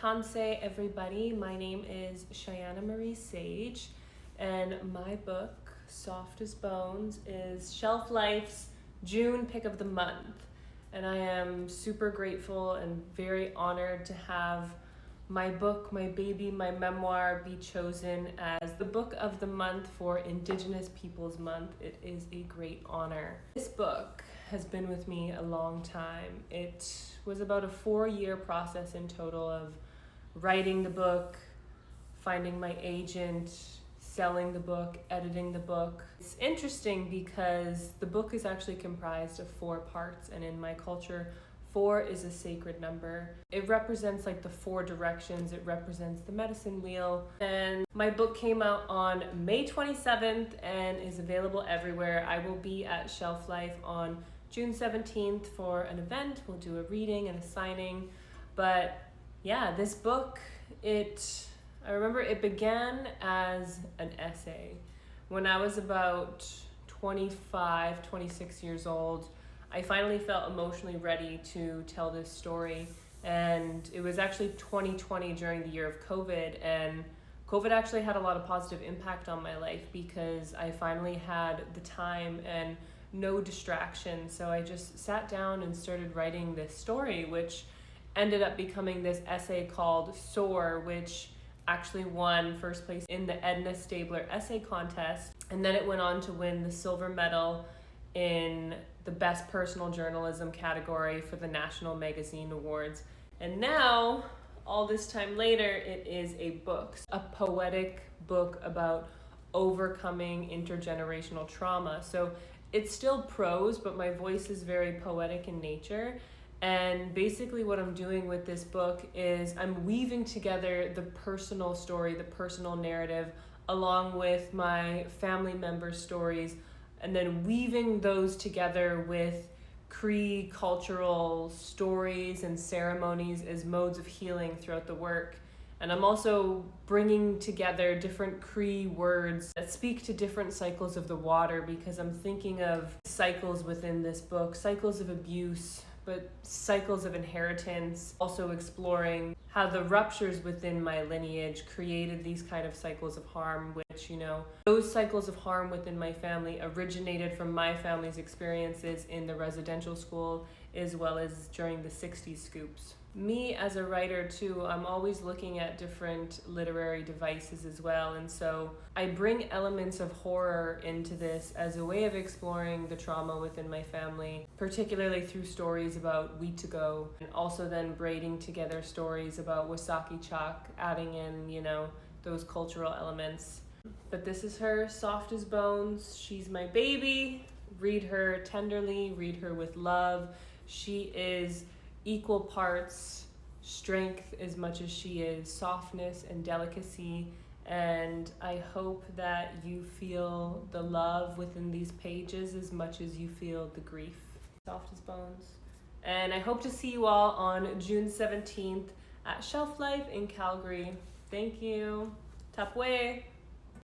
Tanse, everybody. My name is Chyana Marie Sage, and my book, Soft as Bones, is Shelf Life's June pick of the month. And I am super grateful and very honored to have my book, my baby, my memoir be chosen as the book of the month for Indigenous Peoples Month. It is a great honor. This book has been with me a long time. It was about a 4-year process in total of writing the book, finding my agent, selling the book, editing the book. It's interesting because the book is actually comprised of 4 parts, and in my culture, 4 is a sacred number. It represents like the 4 directions. It represents the medicine wheel. And my book came out on May 27th and is available everywhere. I will be at Shelf Life on June 17th for an event. We'll do a reading and a signing. But yeah, this book, I remember it began as an essay. When I was about 25, 26 years old, I finally felt emotionally ready to tell this story. And it was actually 2020 during the year of COVID, and COVID actually had a lot of positive impact on my life because I finally had the time and no distractions. So I just sat down and started writing this story, which ended up becoming this essay called Soar, which actually won first place in the Edna Stabler essay contest. And then it went on to win the silver medal in the best personal journalism category for the National Magazine Awards. And now, all this time later, it is a book, a poetic book about overcoming intergenerational trauma. So it's still prose, but my voice is very poetic in nature. And basically what I'm doing with this book is I'm weaving together the personal story, the personal narrative, along with my family members' stories, and then weaving those together with Cree cultural stories and ceremonies as modes of healing throughout the work. And I'm also bringing together different Cree words that speak to different cycles of the water, because I'm thinking of cycles within this book, cycles of abuse, but cycles of inheritance, also exploring how the ruptures within my lineage created these kind of cycles of harm, which, those cycles of harm within my family originated from my family's experiences in the residential school, as well as during the Sixties Scoops. Me as a writer too, I'm always looking at different literary devices as well, and so I bring elements of horror into this as a way of exploring the trauma within my family, particularly through stories about Wetago, and also then braiding together stories about Wasaki Chalk, adding in, those cultural elements. But this is her, Soft as Bones. She's my baby. Read her tenderly, read her with love. She is equal parts strength as much as she is softness and delicacy, and I hope that you feel the love within these pages as much as you feel the grief. Soft as Bones. And I hope to see you all on June 17th at Shelf Life in Calgary. Thank you. Tapwe.